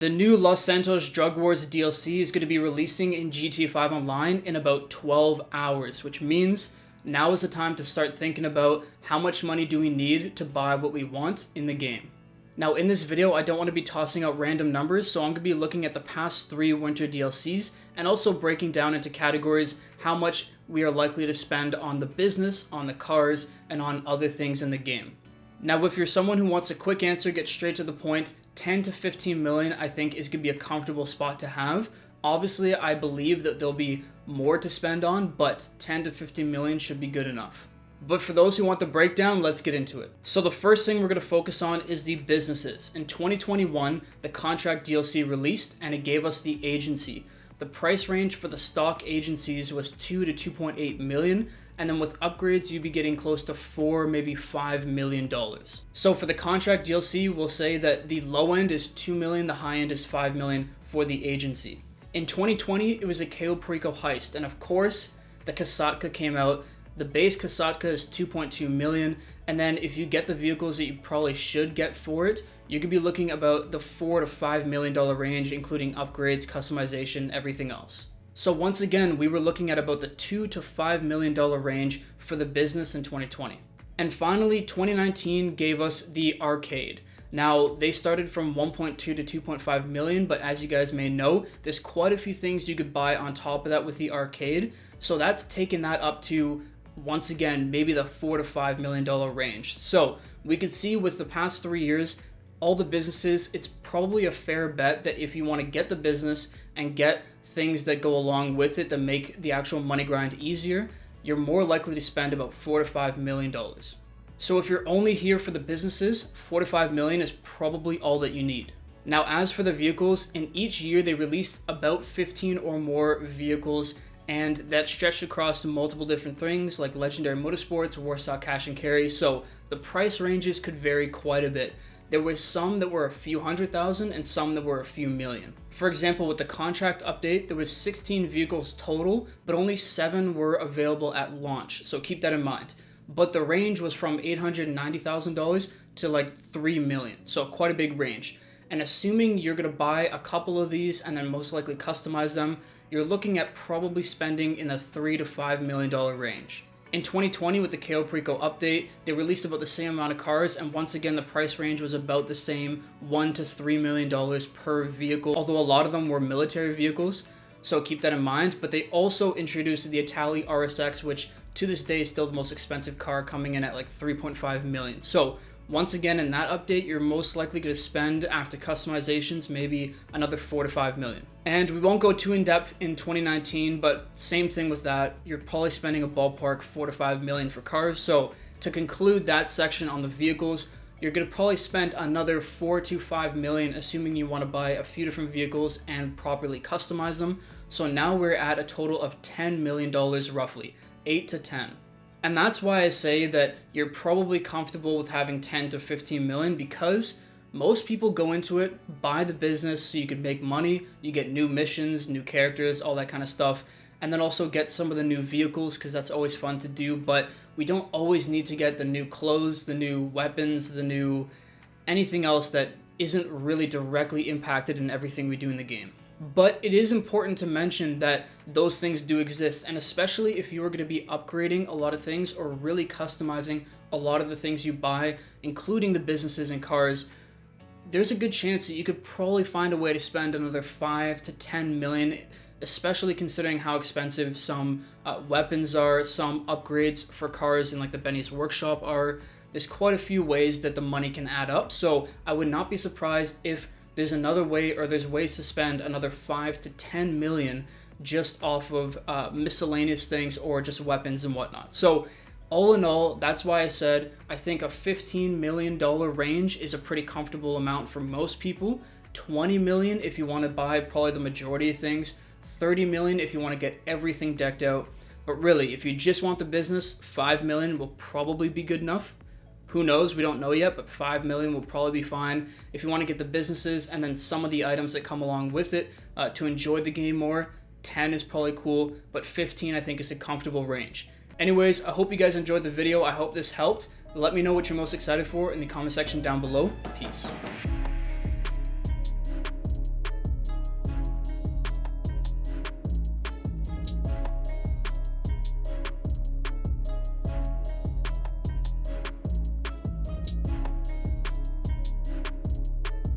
The new Los Santos Drug Wars DLC is going to be releasing in GTA 5 Online in about 12 hours, which means now is the time to start thinking about how much money do we need to buy what we want in the game. Now in this video, I don't want to be tossing out random numbers, so I'm going to be looking at the past 3 winter DLCs and also breaking down into categories how much we are likely to spend on the business, on the cars, and on other things in the game. Now, if you're someone who wants a quick answer, get straight to the point, 10 to 15 million I think is going to be a comfortable spot to have. Obviously, I believe that there'll be more to spend on, but 10 to 15 million should be good enough. But for those who want the breakdown, let's get into it. So the first thing we're going to focus on is the businesses. In 2021, the contract DLC released and it gave us the agency. The price range for the stock agencies was 2 to 2.8 million, and then with upgrades, you'd be getting close to $4, maybe $5 million. So for the contract DLC, we'll say that the low end is 2 million, the high end is 5 million for the agency. In 2020, it was a Cayo Perico Heist, and of course, the Kasatka came out. The base Kasatka is 2.2 million, and then if you get the vehicles that you probably should get for it, you could be looking about the $4 to $5 million range, including upgrades, customization, everything else. So once again, we were looking at about the $2 to $5 million range for the business in 2020. And finally, 2019 gave us the arcade. Now, they started from 1.2 to 2.5 million, but as you guys may know, there's quite a few things you could buy on top of that with the arcade. So that's taken that up to, once again, maybe the $4 to $5 million range. So we could see with the past 3 years, all the businesses, it's probably a fair bet that if you want to get the business and get things that go along with it that make the actual money grind easier, you're more likely to spend about $4 to $5 million. So if you're only here for the businesses, 4 to 5 million is probably all that you need. Now, as for the vehicles, in each year they released about 15 or more vehicles, and that stretched across multiple different things like Legendary Motorsports, Warsaw Cash and Carry, so the price ranges could vary quite a bit. There were some that were a few $100,000 and some that were a few million. For example, with the contract update, there was 16 vehicles total, but only 7 were available at launch, so keep that in mind. But the range was from $890,000 to like $3 million, so quite a big range. And assuming you're gonna buy a couple of these and then most likely customize them, you're looking at probably spending in the $3 to $5 million range. In 2020, with the Cayo Perico update, they released about the same amount of cars, and once again, the price range was about the same, $1 to $3 million per vehicle, although a lot of them were military vehicles, so keep that in mind. But they also introduced the Itali RSX, which to this day is still the most expensive car, coming in at like 3.5 million. So once again, in that update, you're most likely going to spend, after customizations, maybe another 4 to 5 million. And we won't go too in depth in 2019, but same thing with that. You're probably spending a ballpark 4 to 5 million for cars. So to conclude that section on the vehicles, you're going to probably spend another 4 to 5 million, assuming you want to buy a few different vehicles and properly customize them. So now we're at a total of $10 million roughly, 8 to 10. And that's why I say that you're probably comfortable with having 10 to 15 million, because most people go into it, buy the business so you can make money, you get new missions, new characters, all that kind of stuff, and then also get some of the new vehicles because that's always fun to do, but we don't always need to get the new clothes, the new weapons, the new anything else that isn't really directly impacted in everything we do in the game. But it is important to mention that those things do exist, and especially if you are going to be upgrading a lot of things or really customizing a lot of the things you buy, including the businesses and cars, there's a good chance that you could probably find a way to spend another 5 to 10 million, especially considering how expensive some weapons are, some upgrades for cars in like the Benny's Workshop are. There's quite a few ways that the money can add up, so I would not be surprised if there's another way, or there's ways to spend another 5 to 10 million just off of miscellaneous things or just weapons and whatnot. So all in all, that's why I said I think a $15 million range is a pretty comfortable amount for most people. 20 million if you want to buy probably the majority of things. 30 million if you want to get everything decked out. But really, if you just want the business, 5 million will probably be good enough. Who knows? We don't know yet, but 5 million will probably be fine if you want to get the businesses and then some of the items that come along with it to enjoy the game more. 10 is probably cool, but 15 I think is a comfortable range. Anyways, I hope you guys enjoyed the video. I hope this helped. Let me know what you're most excited for in the comment section down below. Peace.